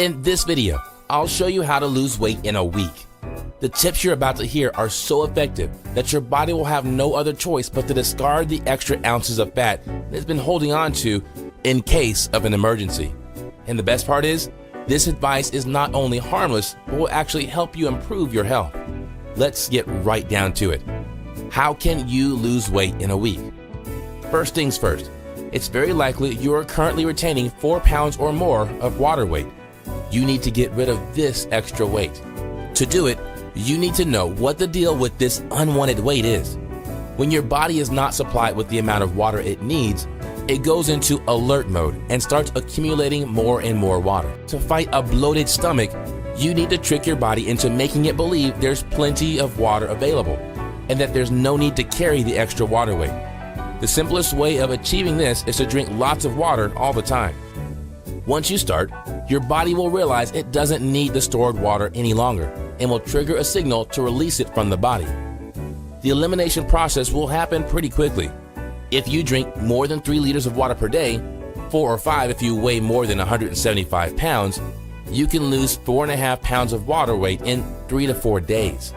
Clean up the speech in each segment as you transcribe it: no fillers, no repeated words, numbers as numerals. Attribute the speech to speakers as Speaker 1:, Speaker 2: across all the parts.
Speaker 1: In this video, I'll show you how to lose weight in a week. The tips you're about to hear are so effective that your body will have no other choice but to discard the extra ounces of fat it's been holding on to in case of an emergency. And the best part is, this advice is not only harmless, but will actually help you improve your health. Let's get right down to it. How can you lose weight in a week? First things first, it's very likely you are currently retaining 4 pounds or more of water weight. You need to get rid of this extra weight. To do it, you need to know what the deal with this unwanted weight is. When your body is not supplied with the amount of water it needs, it goes into alert mode and starts accumulating more and more water. To fight a bloated stomach, you need to trick your body into making it believe there's plenty of water available and that there's no need to carry the extra water weight. The simplest way of achieving this is to drink lots of water all the time. Once you start, your body will realize it doesn't need the stored water any longer and will trigger a signal to release it from the body. The elimination process will happen pretty quickly. If you drink more than 3 liters of water per day, 4 or 5 if you weigh more than 175 pounds, you can lose 4.5 pounds of water weight in 3 to 4 days.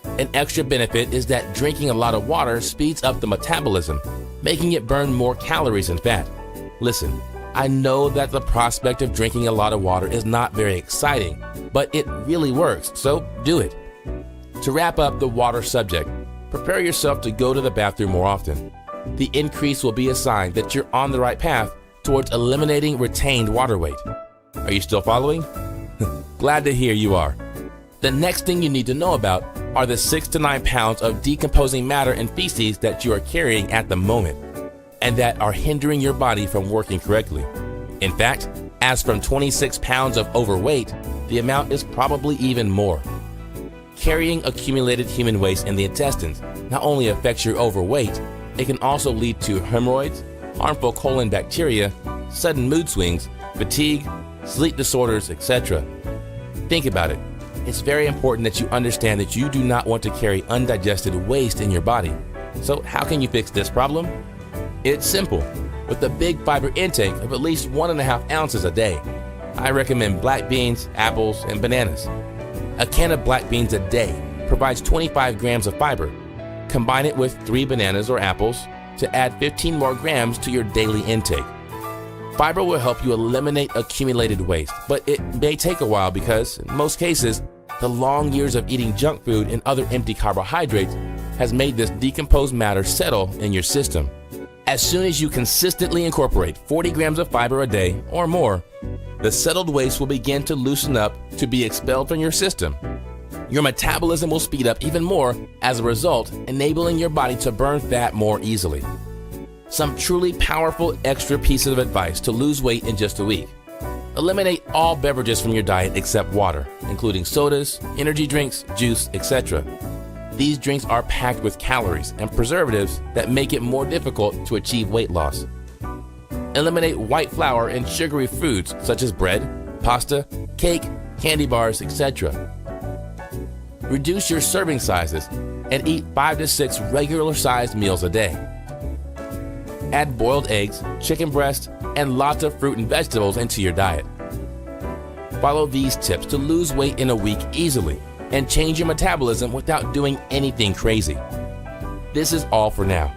Speaker 1: An extra benefit is that drinking a lot of water speeds up the metabolism, making it burn more calories and fat. Listen, I know that the prospect of drinking a lot of water is not very exciting, but it really works, so do it. To wrap up the water subject, prepare yourself to go to the bathroom more often. The increase will be a sign that you're on the right path towards eliminating retained water weight. Are you still following? Glad to hear you are. The next thing you need to know about are the 6 to 9 pounds of decomposing matter and feces that you are carrying at the moment, and that are hindering your body from working correctly. In fact, as from 26 pounds of overweight, the amount is probably even more. Carrying accumulated human waste in the intestines not only affects your overweight, it can also lead to hemorrhoids, harmful colon bacteria, sudden mood swings, fatigue, sleep disorders, etc. Think about it. It's very important that you understand that you do not want to carry undigested waste in your body. So how can you fix this problem? It's simple. With a big fiber intake of at least 1.5 ounces a day, I recommend black beans, apples, and bananas. A can of black beans a day provides 25 grams of fiber. Combine it with 3 bananas or apples to add 15 more grams to your daily intake. Fiber will help you eliminate accumulated waste, but it may take a while because, in most cases, the long years of eating junk food and other empty carbohydrates has made this decomposed matter settle in your system. As soon as you consistently incorporate 40 grams of fiber a day or more, the settled waste will begin to loosen up to be expelled from your system. Your metabolism will speed up even more as a result, enabling your body to burn fat more easily. Some truly powerful extra pieces of advice to lose weight in just a week. Eliminate all beverages from your diet except water, including sodas, energy drinks, juice, etc. These drinks are packed with calories and preservatives that make it more difficult to achieve weight loss. Eliminate white flour and sugary foods such as bread, pasta, cake, candy bars, etc. Reduce your serving sizes and eat 5 to 6 regular-sized meals a day. Add boiled eggs, chicken breast, and lots of fruit and vegetables into your diet. Follow these tips to lose weight in a week easily and change your metabolism without doing anything crazy. This is all for now.